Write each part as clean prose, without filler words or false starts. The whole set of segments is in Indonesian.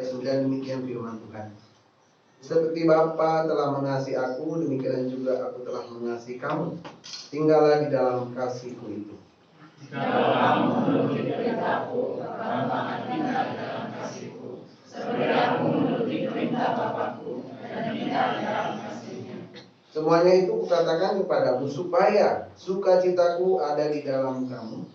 9 demikian firman Tuhan. Seperti Bapa telah mengasihi aku, demikian juga aku telah mengasihi kamu. Tinggallah di dalam kasih-Ku itu. Jikalau kamu menuruti perintah-Ku, kamu akan tinggal di dalam kasih-Ku, seperti aku menuruti perintah Bapa-Ku dan tinggal di dalam kasih-Nya. Semuanya itu kukatakan kepadamu supaya sukacitaku ada di dalam kamu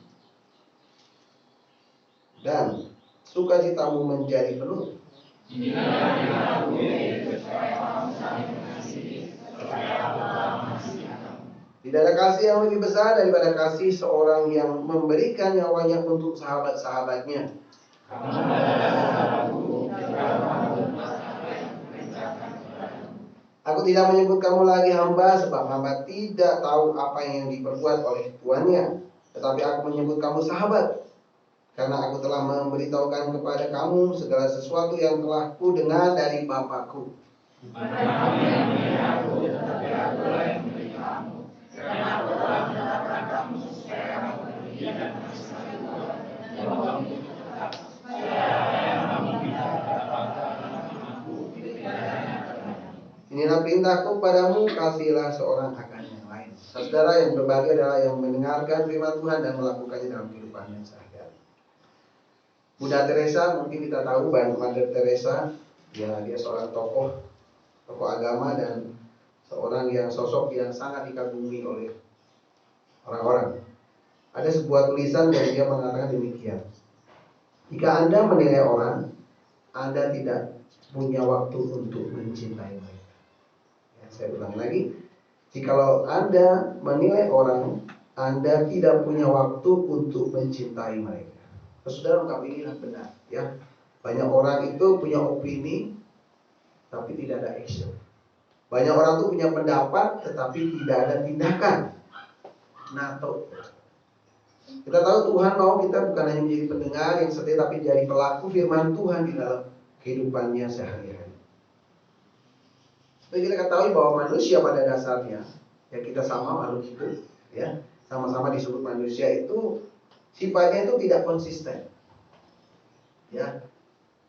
dan sukacitamu menjadi penuh. Inilah firman-Ku, yaitu supaya kamu saling mengasihi, seperti aku telah mengasihi kamu. Tidak ada kasih yang lebih besar daripada kasih seorang yang memberikan nyawanya untuk sahabat-sahabatnya. Kamu adalah sahabatku, jikalau kamu berbuat apa yang kuperintahkan kepadamu. Aku tidak menyebut kamu lagi hamba, sebab hamba tidak tahu apa yang diperbuat oleh tuannya. Tetapi aku menyebut kamu sahabat, karena aku telah memberitahukan kepada kamu segala sesuatu yang telah kudengar dari Bapa-Ku. Bukan kamu yang memberi aku, tetapi akulah yang memberi kamu. Karena aku telah menetapkan kamu supaya kamu pergi dan mengasihi Tuhan, dan kamu tetap. Supaya apa yang kamu minta kepada Bapa dalam namaku, diberikannya kepadamu. Inilah perintahku padamu, kasihilah seorang akan yang lain. Saudara, yang berbahagia adalah yang mendengarkan firman Tuhan dan melakukannya dalam kehidupannya sehari-hari. Bunda Teresa, mungkin kita tahu Mother Teresa, ya, dia seorang tokoh agama dan seorang yang sosok yang sangat dikagumi oleh orang-orang. Ada sebuah tulisan yang dia mengatakan demikian: jika Anda menilai orang, Anda tidak punya waktu untuk mencintai mereka. Ya, saya ulangi lagi, jikalau Anda menilai orang, Anda tidak punya waktu untuk mencintai mereka. Saudara, ungkap inilah benar, ya. Banyak orang itu punya opini, tapi tidak ada action. Banyak orang tuh punya pendapat, tetapi tidak ada tindakan. NATO. Kita tahu Tuhan mau kita bukan hanya menjadi pendengar yang setia, tapi jadi pelaku firman Tuhan di dalam kehidupannya sehari-hari. Seperti kita ketahui bahwa manusia pada dasarnya, ya, kita sama makhluk hidup, ya, sama-sama disebut manusia, itu sifatnya itu tidak konsisten. Ya,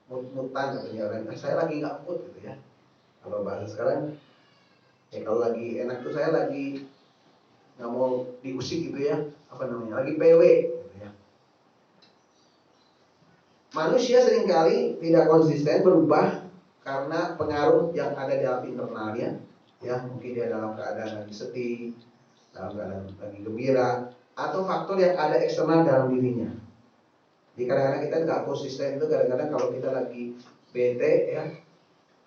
mut-mutan katanya orang. Saya lagi nggak mood gitu ya. Kalau bahasa sekarang, ya kalau lagi enak tuh saya lagi nggak mau diusik gitu ya, apa namanya, lagi PW gitu ya. Manusia seringkali tidak konsisten, berubah karena pengaruh yang ada dalam internalnya, ya, mungkin dia dalam keadaan lagi sedih, dalam keadaan lagi gembira, atau faktor yang ada eksternal dalam dirinya. Jadi kadang-kadang kita nggak konsisten itu, kadang-kadang kalau kita lagi bete, ya,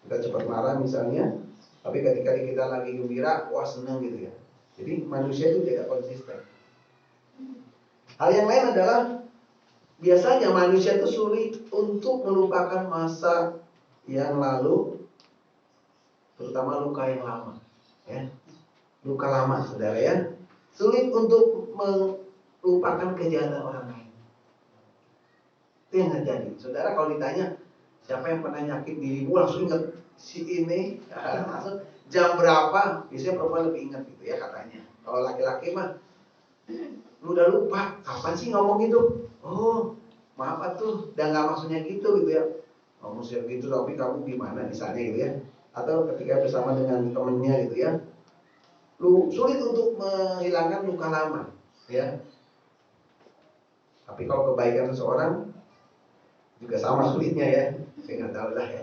kita cepat marah misalnya, tapi ketika kita lagi gembira, wah seneng gitu ya. Jadi manusia itu tidak konsisten. Hal yang lain adalah biasanya manusia itu sulit untuk melupakan masa yang lalu, terutama luka yang lama, ya. Luka lama, saudara, ya. Sulit untuk melupakan kejahatan orang lain. Itu yang terjadi. Saudara, kalau ditanya siapa yang pernah nyakit dirimu, langsung ingat si ini, langsung jam berapa, biasanya perempuan lebih ingat gitu ya katanya. Kalau laki-laki mah, lu udah lupa, kapan sih ngomong gitu? Oh, maaf tuh, udah gak maksudnya gitu ya. Ngomong siap gitu, tapi kamu gimana misalnya gitu ya. Atau ketika bersama dengan temennya gitu ya, lu sulit untuk menghilangkan luka lama, ya. Tapi kalau kebaikan seseorang juga sama sulitnya ya. Saya nggak tahu lah ya.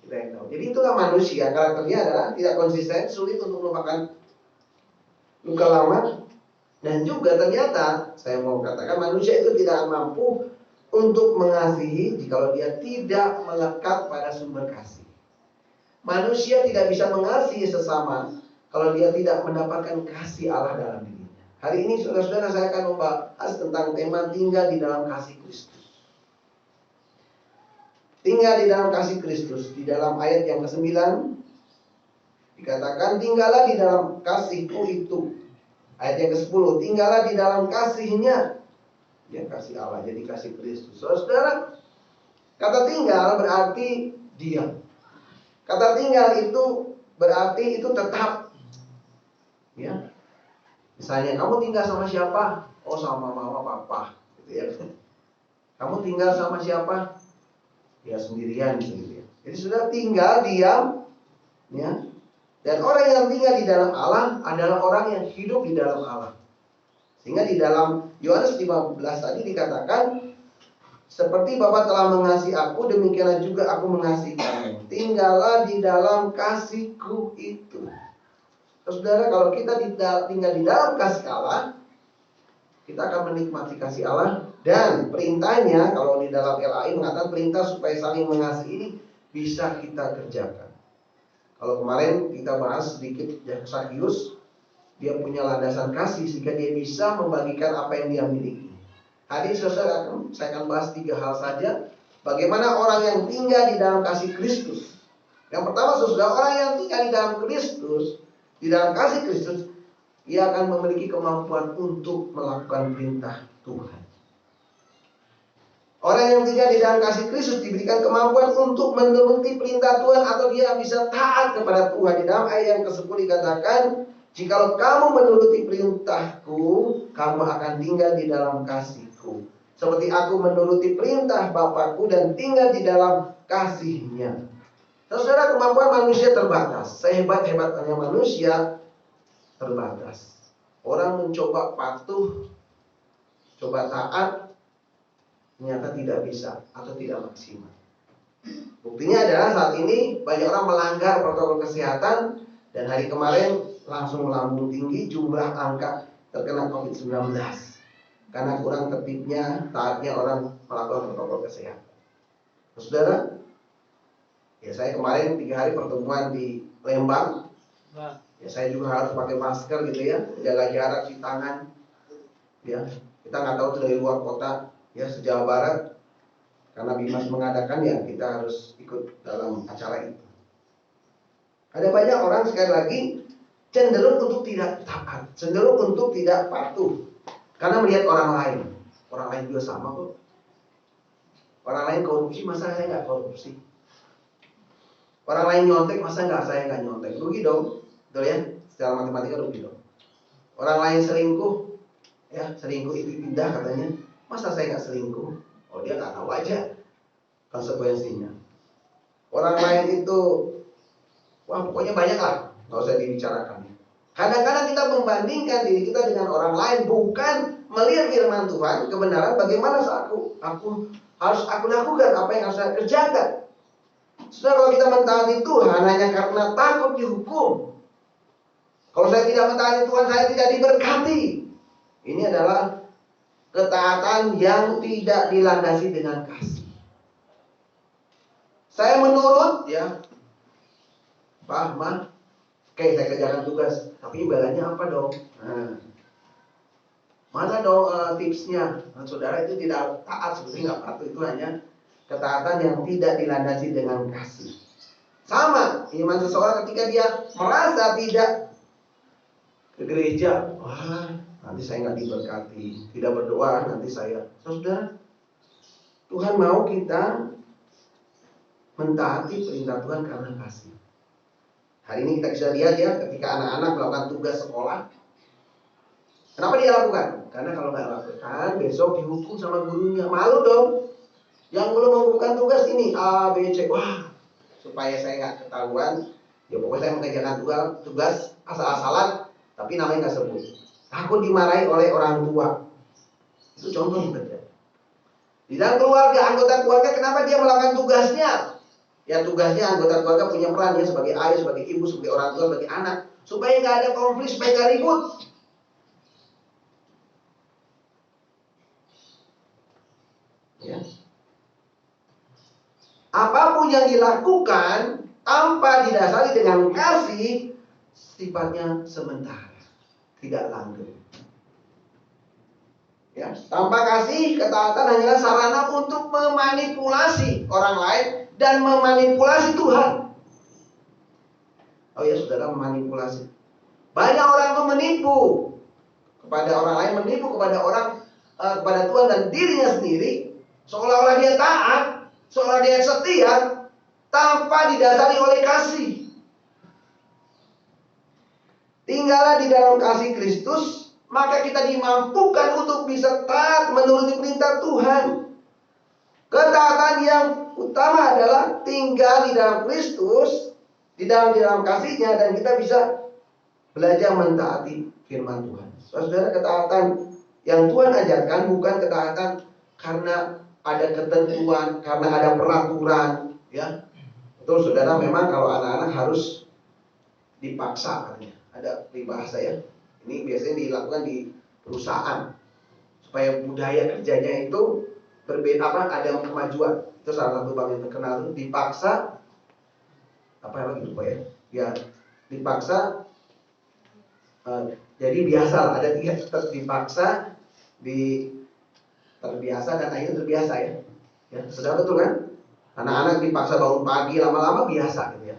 Kita yang tahu. Jadi itulah manusia, karakternya adalah tidak konsisten, sulit untuk melupakan luka lama, dan juga ternyata saya mau katakan manusia itu tidak mampu untuk mengasihi jikalau dia tidak melekat pada sumber kasih. Manusia tidak bisa mengasihi sesama kalau dia tidak mendapatkan kasih Allah dalam dirinya. Hari ini saudara-saudara, saya akan membahas tentang tema tinggal di dalam kasih Kristus. Tinggal di dalam kasih Kristus. Di dalam ayat yang ke-9 dikatakan, tinggallah di dalam kasih-Ku itu. Ayat yang ke-10, tinggallah di dalam kasih-Nya. Ya, kasih Allah jadi kasih Kristus. Saudara, kata tinggal berarti diam. Kata tinggal itu berarti itu tetap. Ya. Misalnya kamu tinggal sama siapa? Oh, sama mama papa gitu ya. Kamu tinggal sama siapa? ya sendirian gitu ya. Jadi sudah tinggal diam, ya. Dan orang yang tinggal di dalam Allah adalah orang yang hidup di dalam Allah. Sehingga di dalam Yohanes 15 tadi dikatakan, seperti Bapa telah mengasihi aku, demikianlah juga aku mengasihi kamu. Tinggallah di dalam kasih-Ku itu. Saudara, kalau kita tinggal di dalam kasih Allah, kita akan menikmati kasih Allah. Dan perintahnya, kalau di dalam LAI mengatakan perintah supaya saling mengasihi ini bisa kita kerjakan. Kalau kemarin kita bahas sedikit Zakheus, dia punya landasan kasih sehingga dia bisa membagikan apa yang dia miliki. Hari ini saudara, saya akan bahas 3 hal saja. Bagaimana orang yang tinggal di dalam kasih Kristus. Yang pertama saudara, orang yang tinggal di dalam Kristus, di dalam kasih Kristus, ia akan memiliki kemampuan untuk melakukan perintah Tuhan. Orang yang tinggal di dalam kasih Kristus diberikan kemampuan untuk menuruti perintah Tuhan, atau dia bisa taat kepada Tuhan. Di dalam ayat yang ke-10 dikatakan, jikalau kamu menuruti perintahku, kamu akan tinggal di dalam kasihku, seperti aku menuruti perintah Bapakku dan tinggal di dalam kasihnya. Saudara, kemampuan manusia terbatas. Sehebat-hebatnya manusia terbatas. Orang mencoba patuh, coba taat, ternyata tidak bisa atau tidak maksimal. Buktinya adalah saat ini banyak orang melanggar protokol kesehatan, dan hari kemarin langsung melambung tinggi jumlah angka terkena COVID-19 karena kurang tertibnya, taatnya orang melakukan protokol kesehatan. Saudara, ya saya kemarin 3 hari pertemuan di Lembang. Ya saya juga harus pakai masker gitu ya, jaga jarak, cuci tangan. Ya, kita nggak tahu itu dari luar kota, ya se-Jawa Barat. Karena Bimas mengadakan, ya kita harus ikut dalam acara itu. Ada banyak orang sekali lagi cenderung untuk tidak taat, cenderung untuk tidak patuh, karena melihat orang lain. Orang lain juga sama kok. Orang lain korupsi, masa saya nggak korupsi? Orang lain nyontek, masa saya nggak nyontek? Rugi dong, betul ya? Secara matematika rugi dong. Orang lain selingkuh, ya selingkuh itu indah katanya. Masa saya nggak selingkuh? Oh, dia nggak tahu aja konsekuensinya. Orang lain itu, wah pokoknya banyak lah, nggak usah dibicarakan. Kadang-kadang kita membandingkan diri kita dengan orang lain, bukan melihat firman Tuhan, kebenaran bagaimana aku harus lakukan, apa yang harus saya kerjakan. Saudara, kalau kita mentaati Tuhan hanya karena takut dihukum, kalau saya tidak mentaati Tuhan, saya tidak diberkati. Ini adalah ketaatan yang tidak dilandasi dengan kasih. Saya menurut, ya Pak, Ma, oke saya kerjakan tugas, tapi imbalannya apa dong? Mana dong tipsnya? Saudara, itu tidak taat, sebetulnya nggak patuh. Itu hanya ketaatan yang tidak dilandasi dengan kasih. Sama iman seseorang ketika dia merasa tidak ke gereja, wah nanti saya nggak diberkati, tidak berdoa nanti saya. Saudara, Tuhan mau kita mentaati perintah Tuhan karena kasih. Hari ini kita bisa lihat ya, ketika anak-anak melakukan tugas sekolah, kenapa dia lakukan? Karena kalau nggak lakukan, besok dihukum sama gurunya. Malu dong. Yang belum mengumpulkan tugas ini A, B, C. Wah, supaya saya nggak ketahuan, ya pokoknya saya mengerjakan tugas asal-asalan, tapi namanya nggak sebut. Takut dimarahi oleh orang tua. Itu contoh yang terjadi. Di dalam keluarga, anggota keluarga, kenapa dia melakukan tugasnya? Ya tugasnya anggota keluarga punya peran ya, sebagai ayah, sebagai ibu, sebagai orang tua, sebagai anak, supaya nggak ada konflik, supaya nggak ribut. Ya. Apapun yang dilakukan tanpa didasari dengan kasih, sifatnya sementara, tidak langgeng. Ya, tanpa kasih, ketaatan hanyalah sarana untuk memanipulasi orang lain dan memanipulasi Tuhan. Oh ya saudara, memanipulasi. Banyak orang itu menipu kepada orang lain, menipu kepada orang, kepada Tuhan dan dirinya sendiri, seolah-olah dia taat, seolah dia setia, tanpa didasari oleh kasih. Tinggallah di dalam kasih Kristus, maka kita dimampukan untuk bisa taat menuruti perintah Tuhan. Ketaatan yang utama adalah tinggal di dalam Kristus, di dalam kasihnya, dan kita bisa belajar mentaati firman Tuhan. Saudara, ketaatan yang Tuhan ajarkan bukan ketaatan karena ada ketentuan, karena ada peraturan, ya. Betul, saudara, memang kalau anak-anak harus dipaksa, katanya. Ada peribahasa ya. Ini biasanya dilakukan di perusahaan supaya budaya kerjanya itu berbeda, ada kemajuan. Itu salah satu bank yang terkenal itu dipaksa lagi lupa ya. Ya, dipaksa jadi biasa lah, ada tiga, dipaksa, terbiasa, dan akhirnya terbiasa ya. Ya, sudah betul kan? Anak-anak dipaksa bangun pagi, lama-lama biasa gitu ya.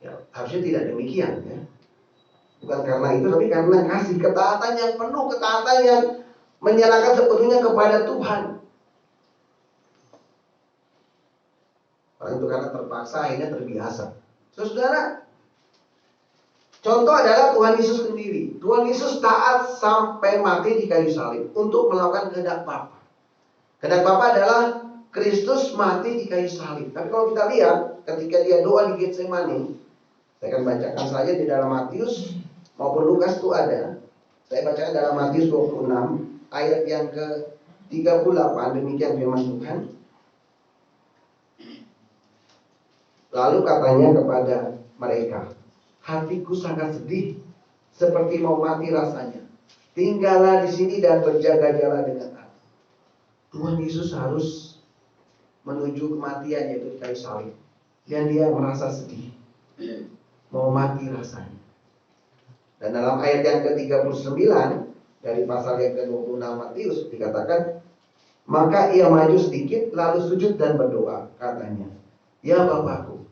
Ya, harusnya tidak demikian ya. Bukan karena itu, tapi karena kasih, ketaatan yang penuh, ketaatan yang menyerahkan sepenuhnya kepada Tuhan. Orang itu karena terpaksa akhirnya terbiasa. Saudara, contoh adalah Tuhan Yesus sendiri. Tuhan Yesus taat sampai mati di kayu salib untuk melakukan kehendak Bapa. Kehendak Bapa adalah Kristus mati di kayu salib. Tapi kalau kita lihat ketika dia doa di Getsemani, saya akan bacakan saja di dalam Matius maupun Lukas itu ada. Saya bacakan dalam Matius 26 ayat yang ke-38, demikian firman Tuhan. Lalu katanya kepada mereka, hatiku sangat sedih, seperti mau mati rasanya. Tinggallah di sini dan berjaga-jaga dengan aku. Tuhan Yesus harus menuju kematian, yaitu di kayu salib. Dan dia merasa sedih, mau mati rasanya. Dan dalam ayat yang ke-39 dari pasal yang ke-26 Matius dikatakan, maka ia maju sedikit lalu sujud dan berdoa, katanya, ya Bapakku,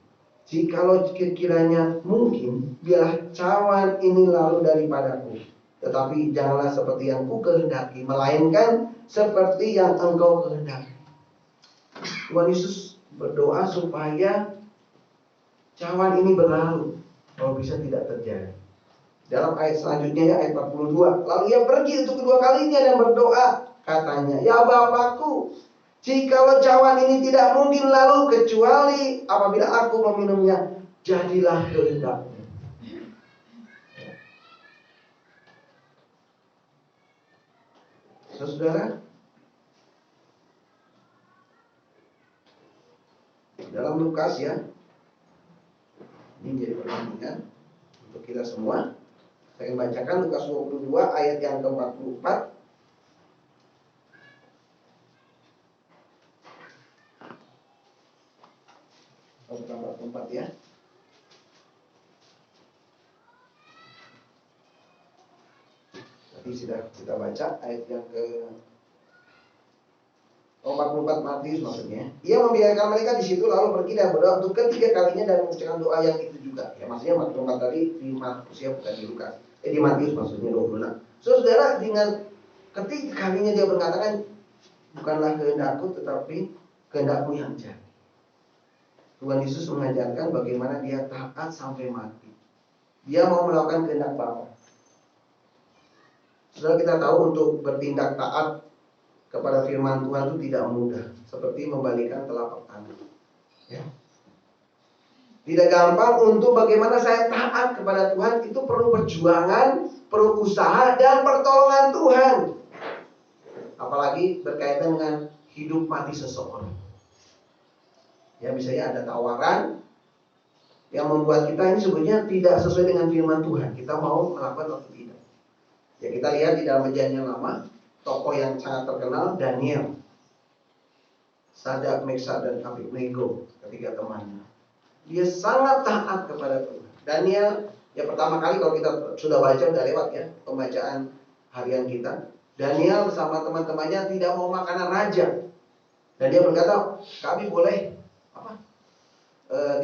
jikalau kiranya mungkin, biarlah cawan ini lalu daripadaku, tetapi janganlah seperti yang ku kehendaki, melainkan seperti yang engkau kehendaki. Tuhan Yesus berdoa supaya cawan ini berlalu, kalau bisa tidak terjadi. Dalam ayat selanjutnya ya, ayat 42, lalu ia pergi untuk kedua kalinya dan berdoa, katanya, ya Bapakku, jikalau cawan ini tidak mungkin lalu kecuali apabila aku meminumnya, jadilah kehendak-Mu. Saudara, dalam Lukas ya, ini jadi pertanyaan untuk kita semua. Saya akan bacakan Lukas 22 ayat yang ke-44. Nomor 44 ya. Tadi sudah kita baca ayat yang ke 44 Matius maksudnya. Ia membiarkan mereka di situ lalu pergi dan berdoa untuk ketiga kalinya dan mengucapkan doa yang itu juga. Ya maksudnya 44 tadi di Markus ya, bukan di Lukas. Di Matius maksudnya 26. Saudara, dengan ketiga kalinya dia mengatakan, bukanlah kehendakku tetapi kehendak-Mu yang jadi. Tuhan Yesus mengajarkan bagaimana dia taat sampai mati. Dia mau melakukan kehendak Bapa. Saudara, kita tahu untuk bertindak taat kepada firman Tuhan itu tidak mudah, seperti membalikan telapak tangan. Ya. Tidak gampang. Untuk bagaimana saya taat kepada Tuhan itu perlu perjuangan, perlu usaha dan pertolongan Tuhan. Apalagi berkaitan dengan hidup mati seseorang. Ya, misalnya ada tawaran yang membuat kita ini sebenarnya tidak sesuai dengan firman Tuhan. Kita mau melakukan atau tidak. Ya, kita lihat di dalam Perjanjian Lama, tokoh yang sangat terkenal Daniel, Sadrak, Meshach, dan Abednego, ketiga temannya. Dia sangat taat kepada Tuhan. Daniel, ya pertama kali kalau kita sudah baca, udah lewat ya pembacaan harian kita. Daniel bersama teman-temannya tidak mau makanan raja. Dan dia berkata, kami boleh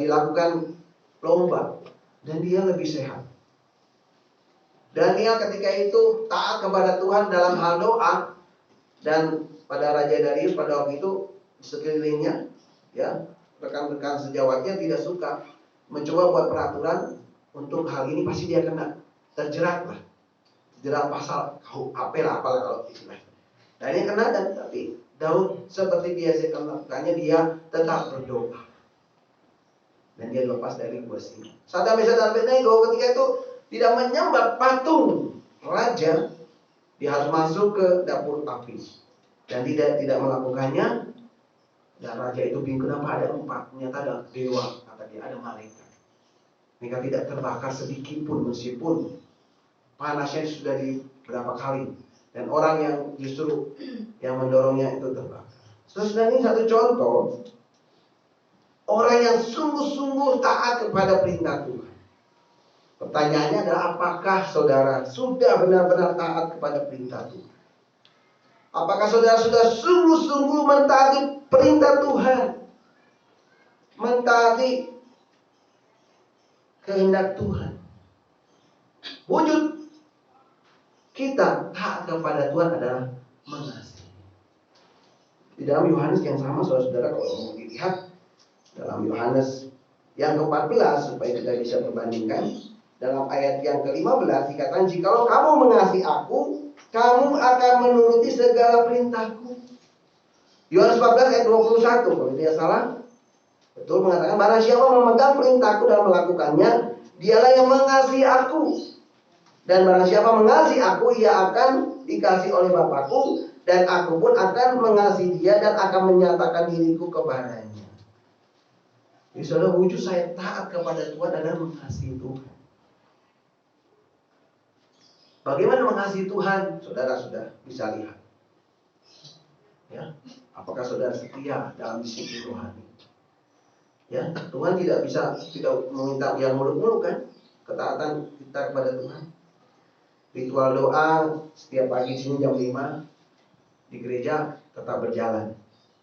dilakukan lomba. Dan dia lebih sehat. Daniel ketika itu taat kepada Tuhan dalam hal doa. Dan pada Raja Darius pada waktu itu sekelilingnya, ya, rekan-rekan sejawatnya tidak suka, mencoba buat peraturan untuk hal ini, pasti dia kena terjerat pasal KUHP lah, apalah kalau istilah. Dan ini kena, dan tapi Daud seperti biasa melakukannya, dia tetap berdoa. Dan dia lepas dari gua singa. Sadar Abednego ketika itu tidak menyembah patung raja, dia harus masuk ke dapur api. Dan tidak melakukannya. Dan raja itu bingung, kenapa ada 4? Ternyata ada dewa, kata dia, ada malaikat. Mereka tidak terbakar sedikit pun, meskipun panasnya sudah di berapa kali. Dan orang yang justru yang mendorongnya itu terbakar. Saudara, ini satu contoh orang yang sungguh-sungguh taat kepada perintah Tuhan. Pertanyaannya adalah, apakah saudara sudah benar-benar taat kepada perintah Tuhan? Apakah saudara sudah sungguh-sungguh mentaati perintah Tuhan? Mentaati kehendak Tuhan. Wujud kita taat kepada Tuhan adalah mengasihi. Di dalam Yohanes yang sama, saudara-saudara, kalau mau dilihat dalam Yohanes yang ke-14, supaya kita bisa membandingkan, dalam ayat yang ke-15 dikatakan, jikalau kamu mengasihi aku, kamu akan menuruti segala perintahku. Yohanes 14 ayat 21, kalau tidak salah, betul mengatakan, barang siapa memegang perintahku dan melakukannya, dialah yang mengasihi aku. Dan barang siapa mengasihi aku, ia akan dikasihi oleh Bapakku, dan aku pun akan mengasihi dia dan akan menyatakan diriku kepadanya. Jadi saudara, wujud saya taat kepada Tuhan adalah mengasihi Tuhan. Bagaimana mengasihi Tuhan? Saudara sudah bisa lihat. Ya, apakah saudara setia dalam disiplin rohani? Ya, Tuhan tidak meminta yang muluk-muluk kan? Ketaatan kita kepada Tuhan. Ritual doa setiap pagi sini jam 5 di gereja tetap berjalan.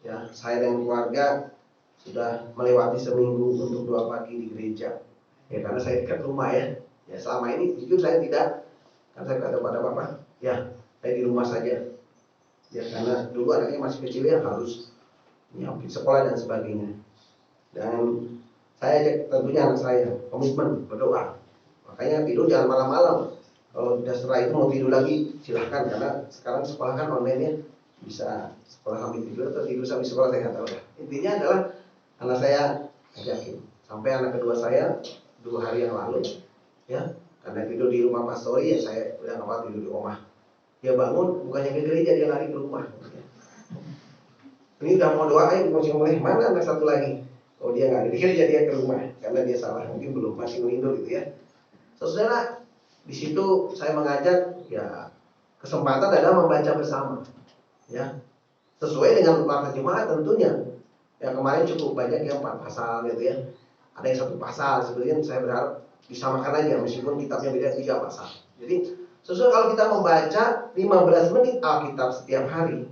Ya, saya dan keluarga sudah melewati seminggu untuk doa pagi di gereja. Ya, karena saya dekat rumah ya. Ya, selama ini jujur saya tidak. Kan saya kata pada Bapak, ya saya di rumah saja. Ya, karena dulu anaknya masih kecil ya, harus nyiapin sekolah dan sebagainya. Dan saya tentunya anak saya komitmen berdoa. Makanya tidur jangan malam-malam. Kalau sudah setelah itu mau tidur lagi silahkan, karena sekarang sekolah kan online ya, bisa sekolah sambil tidur atau tidur sambil sekolah, saya nggak tahu ya. Intinya adalah anak saya ajakin. Sampai anak kedua saya 2 hari yang lalu ya, karena tidur di rumah pastori ya, saya udah nggak mau tidur di rumah. Dia bangun bukannya ke gereja, dia lari ke rumah. Ini udah mau doain, mau mulai mana anak satu lagi. Oh, dia nggak di gereja, dia ke rumah karena dia salah, mungkin belum masih melindur gitu ya. Saudara, di situ saya mengajak ya, kesempatan adalah membaca bersama ya, sesuai dengan makna jemaat tentunya. Ya, kemarin cukup banyak yang 4 pasal gitu ya, ada yang 1 pasal. Sebenarnya saya berharap disamakan aja meskipun kitabnya beda 3 pasal. Jadi sesuai, kalau kita membaca 15 menit Alkitab setiap hari,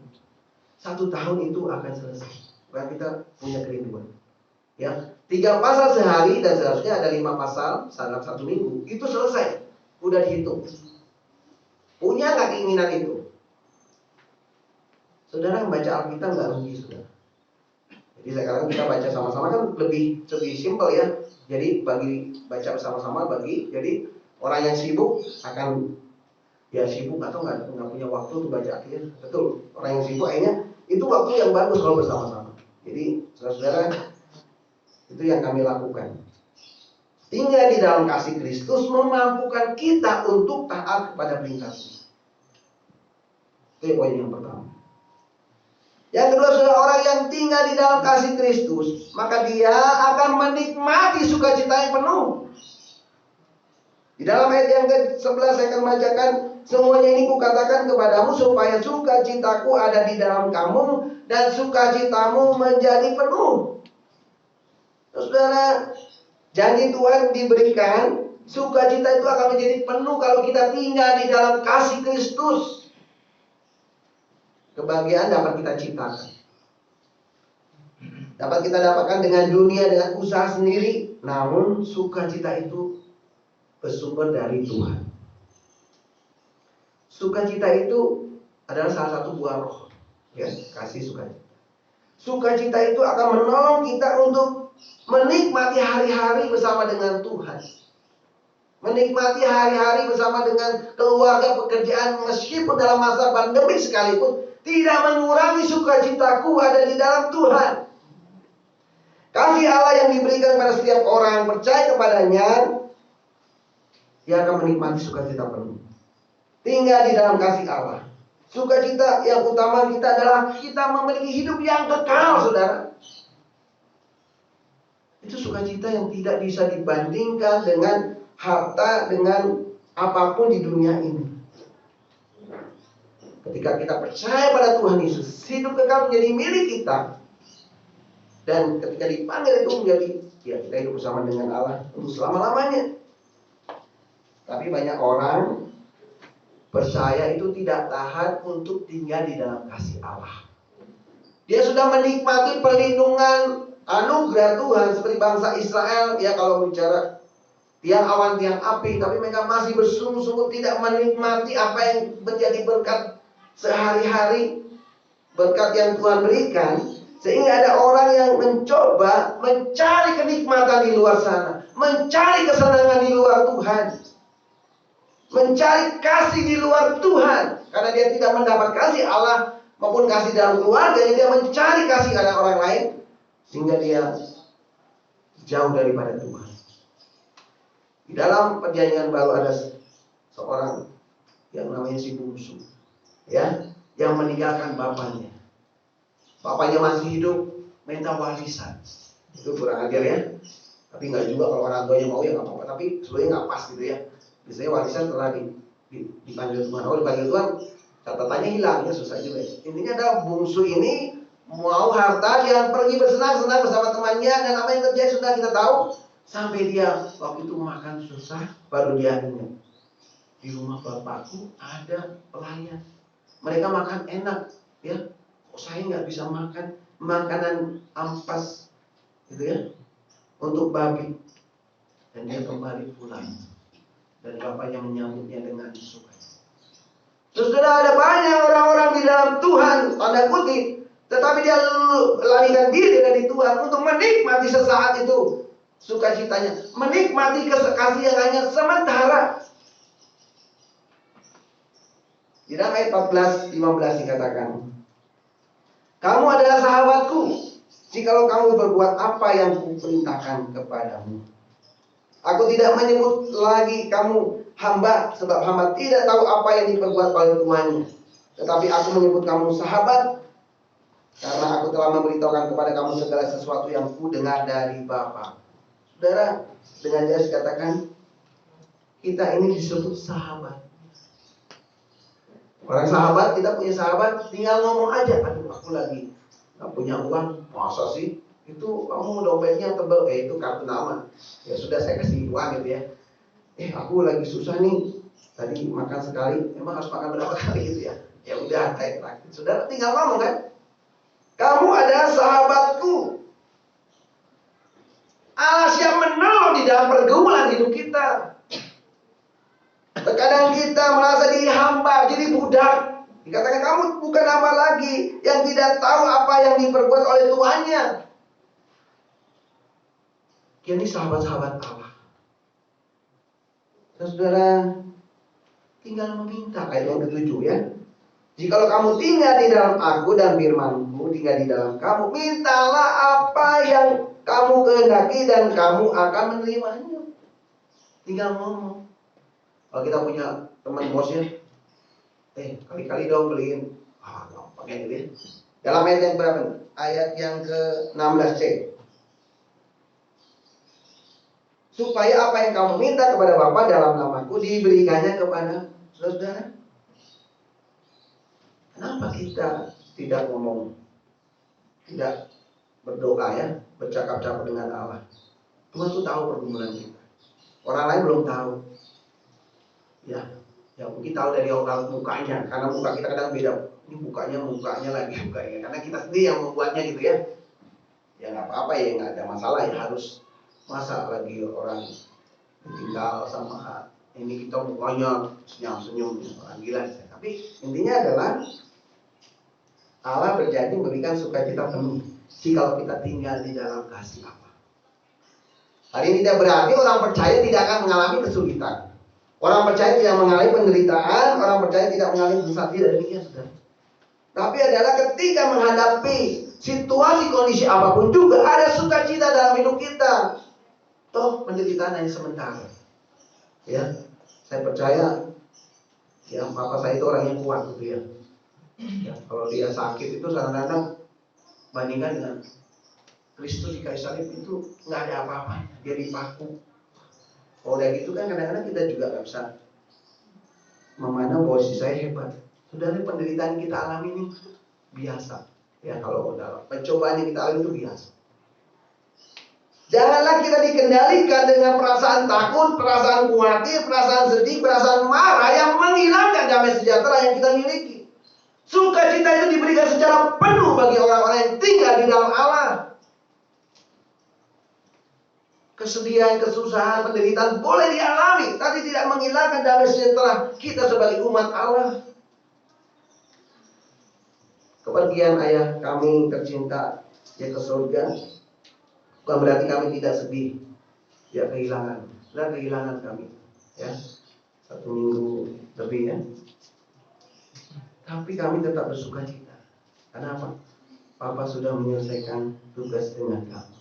1 tahun itu akan selesai. Karena kita punya kerinduan ya, 3 pasal sehari, dan seharusnya ada 5 pasal dalam 1 minggu. Itu selesai, udah dihitung. Punya nggak keinginan itu? Saudara, membaca Alkitab nggak rugi, saudara. Jadi sekarang kita baca sama-sama kan lebih simpel ya. Jadi bagi baca bersama-sama, jadi orang yang sibuk akan ya sibuk atau nggak punya waktu untuk baca akhir. Betul, orang yang sibuk akhirnya itu waktu yang bagus kalau bersama-sama. Jadi saudara, itu yang kami lakukan. Tinggal di dalam kasih Kristus memampukan kita untuk taat kepada perintah Tuhan. Itu poin yang pertama. Yang kedua, saudara, orang yang tinggal di dalam kasih Kristus, maka dia akan menikmati sukacita yang penuh. Di dalam ayat yang ke-11 saya akan bacakan, semuanya ini kukatakan kepadamu supaya sukacitaku ada di dalam kamu dan sukacitamu menjadi penuh. Saudara, janji Tuhan diberikan, sukacita itu akan menjadi penuh kalau kita tinggal di dalam kasih Kristus. Kebahagiaan dapat kita ciptakan, dapat kita dapatkan dengan dunia, dengan usaha sendiri. Namun sukacita itu bersumber dari Tuhan. Sukacita itu adalah salah satu buah roh ya, kasih sukacita. Sukacita itu akan menolong kita untuk menikmati hari-hari bersama dengan Tuhan, menikmati hari-hari bersama dengan keluarga, pekerjaan. Meskipun dalam masa pandemi sekalipun, tidak mengurangi sukacitaku ada di dalam Tuhan. Kasih Allah yang diberikan pada setiap orang yang percaya kepadanya, dia akan menikmati sukacita penuh. Tinggal di dalam kasih Allah. Sukacita yang utama kita adalah kita memiliki hidup yang kekal, saudara. Itu sukacita yang tidak bisa dibandingkan dengan harta, dengan apapun di dunia ini. Ketika kita percaya pada Tuhan Yesus, hidup kekal menjadi milik kita. Dan ketika dipanggil itu menjadi, ya kita hidup bersama dengan Allah untuk selama-lamanya. Tapi banyak orang percaya itu tidak tahan untuk tinggal di dalam kasih Allah. Dia sudah menikmati perlindungan anugerah Tuhan seperti bangsa Israel. Ya kalau bicara tiang awan, tiang api, tapi mereka masih bersungguh-sungguh tidak menikmati apa yang menjadi berkat sehari-hari, berkat yang Tuhan berikan. Sehingga ada orang yang mencoba mencari kenikmatan di luar sana, mencari kesenangan di luar Tuhan, mencari kasih di luar Tuhan. Karena dia tidak mendapat kasih Allah maupun kasih dalam keluarganya, dia mencari kasih dari orang lain, sehingga dia jauh daripada Tuhan. Di dalam perjanjian baru ada seorang yang namanya si bungsu, ya, yang meninggalkan bapaknya. Bapaknya masih hidup, minta warisan. Itu kurang ajar ya. Tapi nggak juga kalau orang tuanya mau ya nggak apa-apa. Tapi sebenarnya nggak pas gitu ya. Biasanya warisan setelah dipanggil Tuhan. Oh dipanggil Tuhan, catatannya hilang ya, susah juga. Intinya adalah bungsu ini mau harta, dia pergi bersenang-senang bersama temannya, dan apa yang terjadi sudah kita tahu. Sampai dia waktu itu makan susah, baru dia ingat, di rumah bapakku ada pelayan. Mereka makan enak, ya. Saya nggak bisa makan makanan ampas gitu ya untuk babi. Dan dia kembali pulang, dan bapaknya menyambutnya dengan suka. Terus sudah ada banyak orang-orang di dalam Tuhan, tanda kutip, tetapi dia larikan diri dari Tuhan untuk menikmati sesaat itu sukacitanya, menikmati kasih yang hanya sementara. Di dalam ayat 14-15 dikatakan, kamu adalah sahabatku jikalau kamu berbuat apa yang kuperintahkan kepadamu. Aku tidak menyebut lagi kamu hamba, sebab hamba tidak tahu apa yang diperbuat oleh tuannya. Tetapi aku menyebut kamu sahabat, karena aku telah memberitahukan kepada kamu segala sesuatu yang kudengar dari Bapa. Saudara, dengan jelas dikatakan kita ini disebut sahabat. Orang sahabat, kita punya sahabat, tinggal ngomong aja, aduh aku lagi gak punya uang, masa sih? Itu kamu dompetnya tebel, itu kartu nama. Ya sudah saya kasih uang gitu ya. Aku lagi susah nih, tadi makan sekali, emang harus makan berapa kali gitu ya? Ya udah, kayak terakhir. Saudara tinggal ngomong kan? Kamu adalah sahabatku. Allah siap menolong di dalam pergumulan hidup kita. Terkadang kita merasa diri hamba, jadi budak. Dikatakan kamu bukan hamba lagi yang tidak tahu apa yang diperbuat oleh tuannya. Ini sahabat-sahabat Allah. Dan saudara, tinggal meminta ayat yang ke-7 ya. Jikalau kamu tinggal di dalam aku dan firman-Ku tinggal di dalam kamu, mintalah apa yang kamu kehendaki dan kamu akan menerimanya. Tinggal ngomong. Kalau kita punya teman bosnya, kali-kali dong beliin, gampangnya gitu ya. Dalam ayat yang berapa? Ayat yang ke-16C. Supaya apa yang kamu minta kepada Bapa dalam namaku diberikannya kepada saudara. Kenapa kita tidak ngomong, tidak berdoa ya, bercakap-cakap dengan Allah? Tuhan tuh tahu pergumulan kita. Orang lain belum tahu. Ya mungkin tahu dari orang mukanya, karena muka kita kadang beda. Ini mukanya lagi karena kita sendiri yang membuatnya gitu ya. Ya nggak apa-apa ya, nggak ada masalah ya, harus masa lagi orang tinggal sama ini kita mukanya senyum-senyum orang gila. Tapi intinya adalah Allah berjanji memberikan sukacita penuh jika kita tinggal di dalam kasih Allah. Hal ini tidak berarti orang percaya tidak akan mengalami kesulitan. Orang percaya tidak mengalami penderitaan, orang percaya tidak mengalami dosa, tidak demikian saudara. Tapi adalah ketika menghadapi situasi kondisi apapun juga ada sukacita dalam hidup kita. Toh penderitaan hanya sementara. Ya, saya percaya ya papa saya itu orang yang kuat gitu ya. Ya, kalau dia sakit itu kadang-kadang bandingkan dengan Kristus di kayu salib itu nggak ada apa-apa, dia dipaku. Kalau udah gitu kan kadang-kadang kita juga nggak bisa memandang bahwa si saya hebat. Saudara, penderitaan yang kita alami ini biasa. Ya, kalau dalam pencobaan yang kita alami itu biasa. Janganlah kita dikendalikan dengan perasaan takut, perasaan khawatir, perasaan sedih, perasaan marah yang menghilangkan damai sejahtera yang kita miliki. Sukacita itu diberikan secara penuh bagi orang-orang yang tinggal di dalam Allah. Kesedihan, kesusahan, penderitaan boleh dialami, tapi tidak menghilangkan damai sejahtera kita sebagai umat Allah. Kepergian ayah kami tercinta ya ke surga bukan berarti kami tidak sedih ya kehilangan. Sudah kehilangan kami ya 1 minggu lebih ya. Tapi kami tetap bersuka cita. Karena apa? Papa sudah menyelesaikan tugas dengan kami.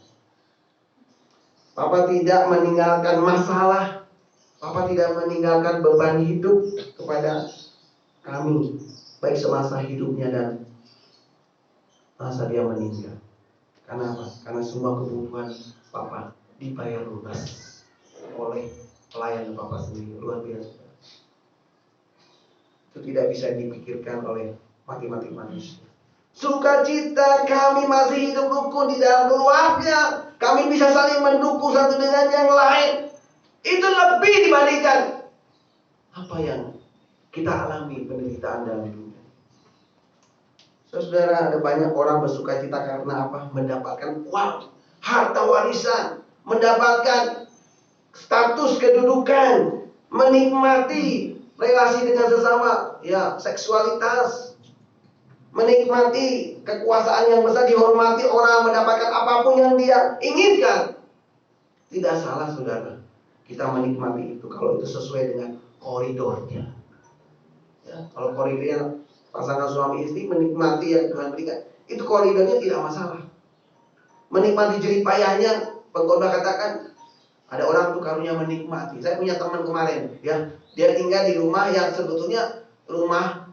Papa tidak meninggalkan masalah. Papa tidak meninggalkan beban hidup kepada kami, baik semasa hidupnya dan masa dia meninggal. Karena apa? Karena semua kebutuhan Papa dibayar lunas oleh pelayan Papa sendiri. Luar biasa. Itu tidak bisa dipikirkan oleh matematik manusia. Sukacita kami masih hidup rukun di dalam keluarga. Kami bisa saling mendukung satu dengan yang lain. Itu lebih dibandingkan apa yang kita alami penderitaan dalam dunia. Saudara, ada banyak orang bersukacita karena apa? Mendapatkan uang, harta warisan, mendapatkan status kedudukan, menikmati relasi dengan sesama, ya seksualitas, menikmati kekuasaan yang besar, dihormati orang, mendapatkan apapun yang dia inginkan. Tidak salah saudara, kita menikmati itu kalau itu sesuai dengan koridornya. Ya, kalau koridornya pasangan suami istri menikmati yang Tuhan berikan, itu koridornya tidak masalah. Menikmati jerih payahnya, pengkhotbah katakan ada orang tuh karunia menikmati. Saya punya teman kemarin, ya, dia tinggal di rumah yang sebetulnya rumah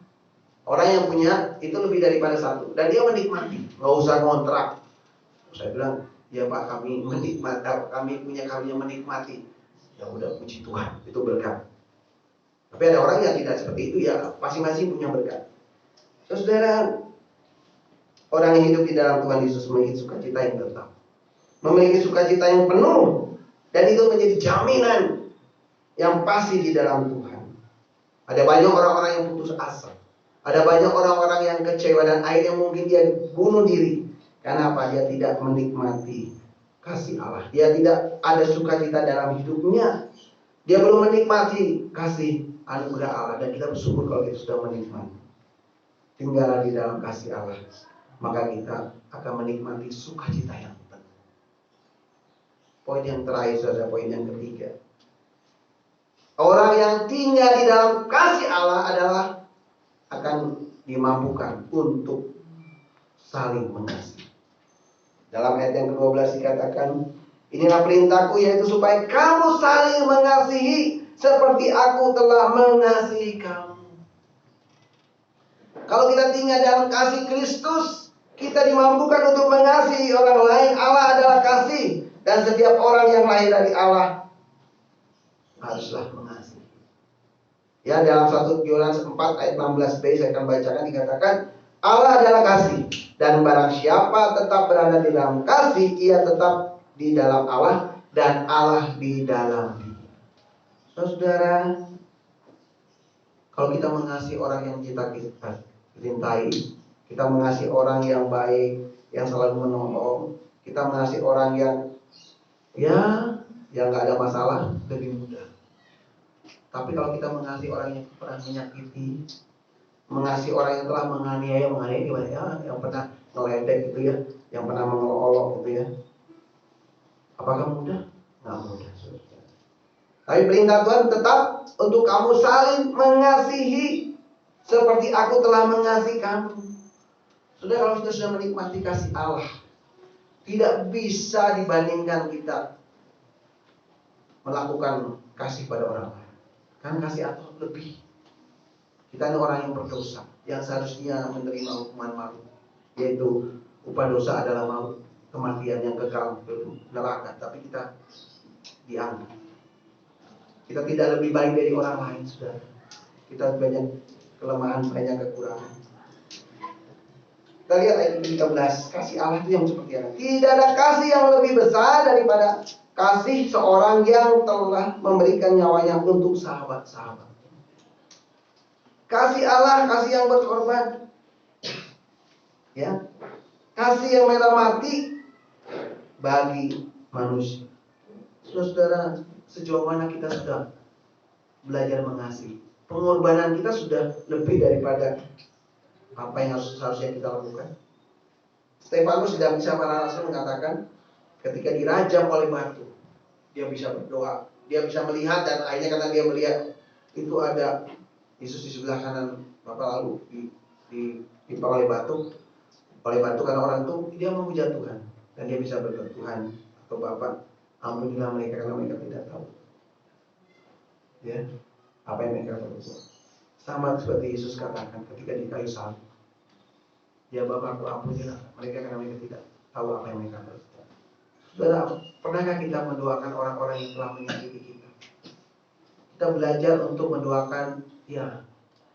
orang yang punya itu lebih daripada satu, dan dia menikmati, nggak usah ngontrak. Saya bilang, ya Pak, kami menikmati, kami punya karunia menikmati. Ya udah, puji Tuhan, itu berkat. Tapi ada orang yang tidak seperti itu, ya masing-masing punya berkat. Saudara, orang yang hidup di dalam Tuhan Yesus memiliki sukacita yang tetap, memiliki sukacita yang penuh, dan itu menjadi jaminan yang pasti di dalam Tuhan. Ada banyak orang-orang yang putus asa, ada banyak orang-orang yang kecewa dan akhirnya mungkin dia bunuh diri. Karena apa? Dia tidak menikmati kasih Allah. Dia tidak ada sukacita dalam hidupnya. Dia belum menikmati kasih anugerah Allah, dan kita bersyukur kalau kita sudah menikmati. Tinggallah di dalam kasih Allah, maka kita akan menikmati sukacita yang penuh. Poin yang terakhir, saudara, poin yang ketiga. Orang yang tinggal di dalam kasih Allah adalah akan dimampukan untuk saling mengasihi. Dalam ayat yang ke-12 dikatakan, inilah perintahku, yaitu supaya kamu saling mengasihi seperti aku telah mengasihi kamu. Kalau kita tinggal dalam kasih Kristus, kita dimampukan untuk mengasihi orang lain. Allah adalah kasih, dan setiap orang yang lahir dari Allah haruslah mengasihi. Ya, dalam 1 Yohanes 4 ayat 16b saya akan bacakan, dikatakan Allah adalah kasih, dan barang siapa tetap berada di dalam kasih, ia tetap di dalam Allah dan Allah di dalam dia. Saudara, kalau kita mengasihi orang yang kita cintai, kita mengasihi orang yang baik, yang selalu menolong, kita mengasihi orang yang nggak ada masalah, lebih mudah. Tapi kalau kita mengasihi orang yang pernah menyakiti, mengasihi orang yang telah menganiaya gimana ya, yang pernah ngeledek gitu ya, yang pernah mengolok-olok gitu ya, apakah mudah? Nggak mudah. Tapi perintah Tuhan tetap untuk kamu saling mengasihi seperti aku telah mengasihi kamu. Saudara, kalau kita sudah menikmati kasih Allah, tidak bisa dibandingkan kita melakukan kasih pada orang lain. Kan kasih Allah lebih. Kita ini orang yang berdosa, yang seharusnya menerima hukuman maut, yaitu upah dosa adalah maut, kematian yang kekal, neraka. Tapi kita diambil. Kita tidak lebih baik dari orang lain, saudara. Kita banyak kelemahan, banyak kekurangan. Kita lihat ayat 13, kasih Allah itu yang seperti apa? Tidak ada kasih yang lebih besar daripada kasih seorang yang telah memberikan nyawanya untuk sahabat-sahabat. Kasih Allah, kasih yang berkorban, ya, kasih yang rela mati bagi manusia. Saudara, sejauh mana kita sudah belajar mengasihi? Pengorbanan kita sudah lebih daripada apa yang seharusnya kita lakukan. Stefanus tidak bisa merasa mengatakan, ketika dirajam oleh batu, dia bisa berdoa, dia bisa melihat, dan akhirnya karena dia melihat itu ada Yesus di sebelah kanan Bapak, lalu ditimpa oleh batu karena orang itu, dia memuja Tuhan, dan dia bisa berkata, Tuhan atau Bapak, ampunilah mereka karena mereka tidak tahu, ya, apa yang mereka perbuat. Sama seperti Yesus katakan ketika di kayu salib, ya Bapakku, ampunilah mereka karena mereka tidak tahu apa yang mereka perbuat. Saudara, pernahkah kita mendoakan orang-orang yang telah menyakiti kita? Kita belajar untuk mendoakan, ya,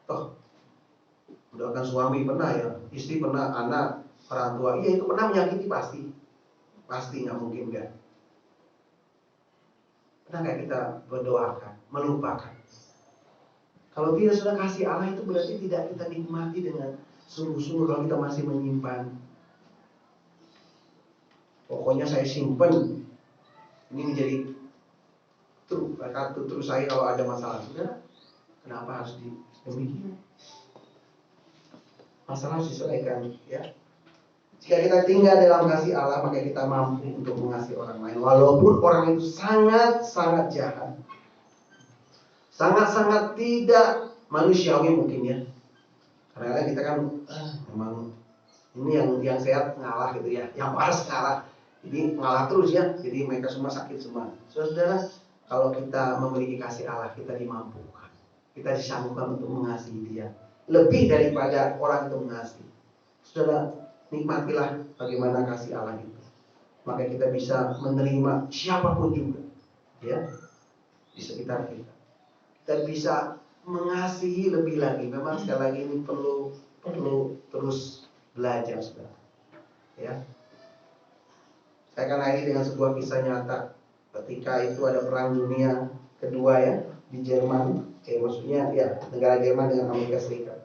toh mendoakan suami pernah, ya, istri pernah, anak, orang tua, iya itu pernah menyakiti, pasti nggak mungkin enggak. Pernahkah kita berdoakan, melupakan? Kalau tidak, sudah kasih Allah itu berarti tidak kita nikmati dengan sungguh-sungguh. Kalau kita masih menyimpan, pokoknya saya simpen, ini menjadi kartu terus saya kalau ada masalah. Sudah, kenapa harus demikian? Masalah harus diselesaikan, ya. Jika kita tinggal dalam kasih Allah, maka kita mampu untuk mengasihi orang lain, walaupun orang itu sangat-sangat jahat, sangat-sangat tidak manusiawi mungkin, ya. Karena kita kan memang ini yang sehat ngalah gitu, ya, yang paras ngalah, jadi ngalah terus, ya, jadi mereka semua sakit semua. Saudara, kalau kita memiliki kasih Allah, kita dimampukan, kita disanggupkan untuk mengasihi dia lebih daripada orang itu mengasihi. Saudara, nikmatilah bagaimana kasih Allah itu, maka kita bisa menerima siapapun juga, ya, di sekitar kita. Kita bisa mengasihi lebih lagi. Memang sekali lagi ini perlu terus belajar, saudara, ya. Saya akan akhiri dengan sebuah kisah nyata. Ketika itu ada perang dunia kedua, ya, di Jerman, maksudnya, ya, negara Jerman dengan Amerika Serikat.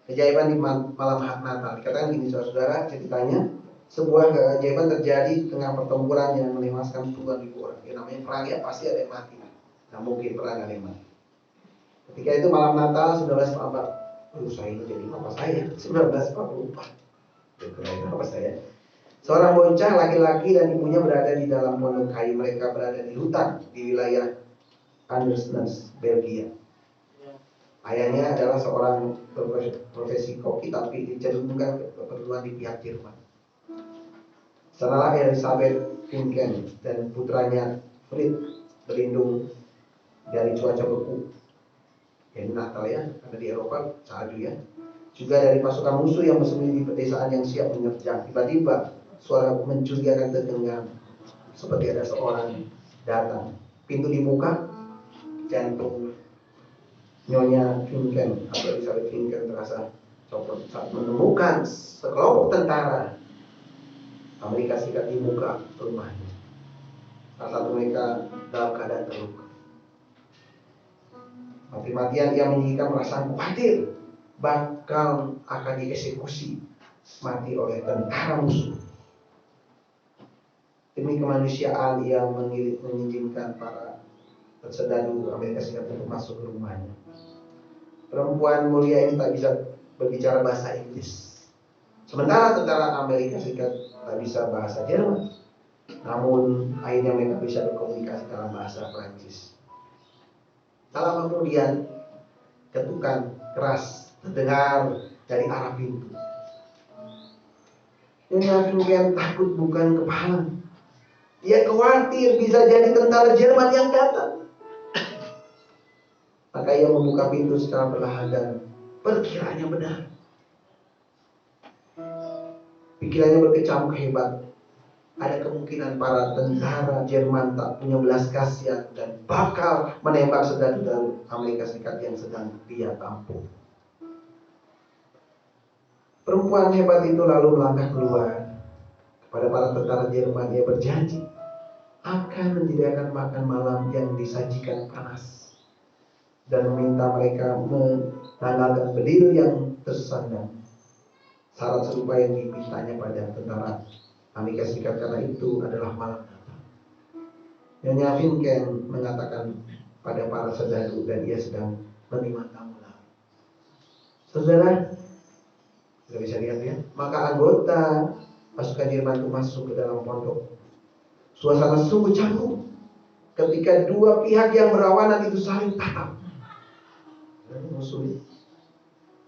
Keajaiban di malam Natal. Dikatakan gini, saudara, ceritanya sebuah keajaiban terjadi di tengah pertempuran yang menewaskan puluhan ribu orang. Yang namanya perang, ya, pasti ada yang mati. Nah, mungkin perang ada yang mati. Ketika itu malam Natal 1944. Saya ini jadi bapak saya 1944. Itu bapak saya. Seorang bocah laki-laki dan ibunya berada di dalam pondok kayu. Mereka berada di hutan di wilayah Andersnes, Belgia. Ayahnya adalah seorang profesi koki, tapi dicenderungkan keperluan di pihak Jerman. Sanalah Elisabeth Finken dan putranya Fritz berlindung dari cuaca beku. Ini Natal, ya, karena di Eropa salju, ya. Juga dari pasukan musuh yang bersembunyi di pedesaan yang siap menyerang. Tiba-tiba suara mencurigakan terdengar, seperti ada seorang datang. Pintu dibuka, jantung Nyonya Finken atau Elisabeth Finken terasa copot saat menemukan sekelompok tentara Amerika Serikat di muka rumahnya. Salah satu mereka dalam keadaan terluka. Mati-matian ia menyanyikan perasaan khawatir bakal akan dieksekusi mati oleh tentara musuh. Demi kemanusiaan ia mengizinkan para serdadu Amerika Serikat untuk masuk ke rumahnya. Perempuan mulia ini tak bisa berbicara bahasa Inggris, sementara tentara Amerika Serikat tak bisa bahasa Jerman. Namun akhirnya mereka bisa berkomunikasi dalam bahasa Prancis. Tak lama kemudian ketukan keras terdengar dari arah pintu. Nyonya Finken takut bukan kepala. Dia khawatir bisa jadi tentara Jerman yang datang. Maka ia membuka pintu secara perlahan dan perkiraannya benar. Pikirannya berkecamuk hebat. Ada kemungkinan para tentara Jerman tak punya belas kasihan dan bakal menembak saudara-saudara Amerika Serikat yang sedang dia tampung. Perempuan hebat itu lalu melangkah keluar. Kepada para tentara Jerman ia berjanji akan menyediakan makan malam yang disajikan panas dan meminta mereka menanggalkan bedil yang tersandang. Syarat serupa yang dimintanya pada tentara Amerika Serikat karena itu adalah malam Natal. Nyonya Finken mengatakan pada para serdadu dan ia sedang menerima tamu lain. Saudara, sudah bisa lihat ya. Maka anggota pasukan Jerman itu masuk ke dalam pondok. Suasana sungguh canggung ketika dua pihak yang berlawanan itu saling tatap. Musuh.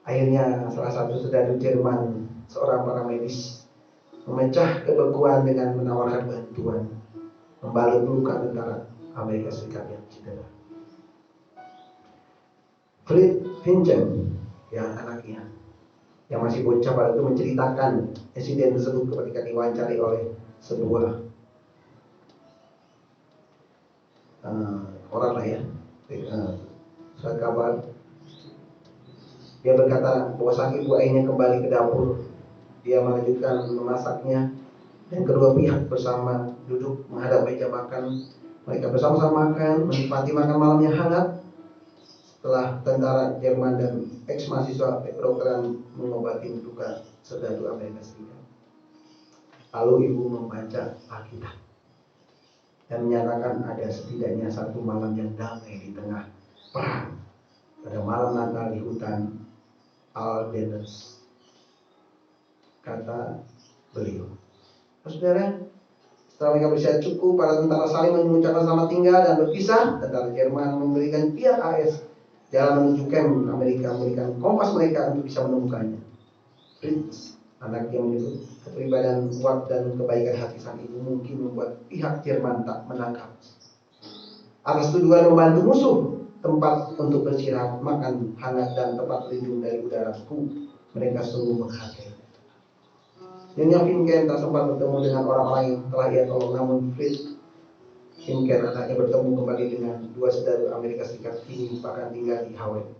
Akhirnya salah satu serdadu Jerman, seorang paramedis, memecah kebekuan dengan menawarkan bantuan membalut luka tentara Amerika Serikat yang cedera. Fritz Vincent, yang anaknya yang masih bocah pada itu menceritakan insiden tersebut ketika diwawancari oleh sebuah orang lah ya, surat kabar. Dia berkata bahwa sang ibu ayahnya kembali ke dapur. Dia melanjutkan memasaknya dan kedua pihak bersama duduk menghadap meja makan. Mereka bersama-sama makan, menikmati makan malam yang hangat. Setelah tentara Jerman dan ex-mahasiswa kedokteran mengobati luka serdadu Amerika Serikat. Lalu ibu membaca Alkitab dan menyatakan ada setidaknya satu malam yang damai di tengah perang pada malam Natal di hutan Ardennes, kata beliau. Saudara, setelah mereka bersiap cukup, para tentara saling mengucapkan selamat tinggal dan berpisah. Tentara Jerman memberikan pihak AS jalan menuju camp Amerika, memberikan kompas mereka untuk bisa menemukannya. Fritz, anak yang menyebut kepribadian kuat dan kebaikan hati sang ibu mungkin membuat pihak Jerman tak menangkap. Atas tuduhan membantu musuh, tempat untuk beristirahat, makan hangat dan tempat berlindung dari udaraku, mereka sungguh menghargai. Nyonya Finken tak sempat bertemu dengan orang-orang yang telah ia tolong, namun Fritz Finken anaknya bertemu kembali dengan dua saudara Amerika Serikat kini bahkan tinggal di Hawaii.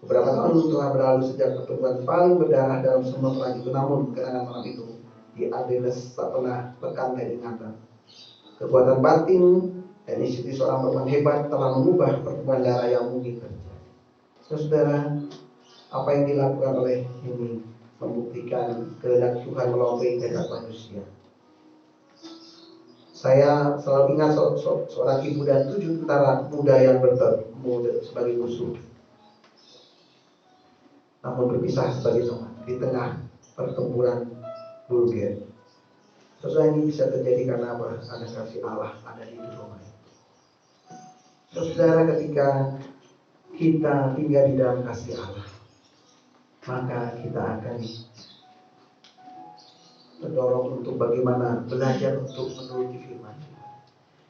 Beberapa tahun telah berlalu sejak pertempuran paling berdarah dalam semua perang itu, namun kenangan malam itu di Ardennes tak pernah berkantai ingatan. Kekuatan batin dan istri seorang perempuan hebat telah mengubah pertumbuhan darah yang mungkin terjadi. Saudara, apa yang dilakukan oleh ini membuktikan kehendak Tuhan melampaui kehendak manusia. Saya selalu ingat seorang ibu dan 7 tentara muda yang bertemu sebagai musuh, namun berpisah sebagai teman di tengah pertempuran vulgar. Saudara, ini bisa terjadi karena apa? Ada kasih Allah ada di dunia. Saudara, ketika kita tinggal di dalam kasih Allah, maka kita akan terdorong untuk bagaimana belajar untuk menuruti firman Tuhan.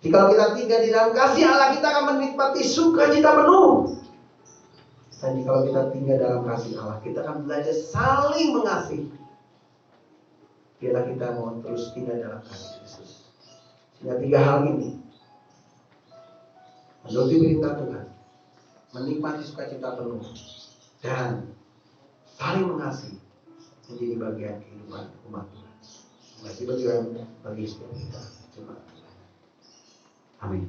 Jika kita tinggal di dalam kasih Allah, kita akan menikmati sukacita penuh. Dan jika kita tinggal dalam kasih Allah, kita akan belajar saling mengasihi. Biarlah kita mau terus tinggal dalam kasih Kristus. Sehingga 3 hal ini, menuruti perintah Tuhan, menikmati sukacita penuh, dan saling mengasihi, menjadi bagian kehidupan umat Tuhan. Terima kasih bagi setiap kita. Amin.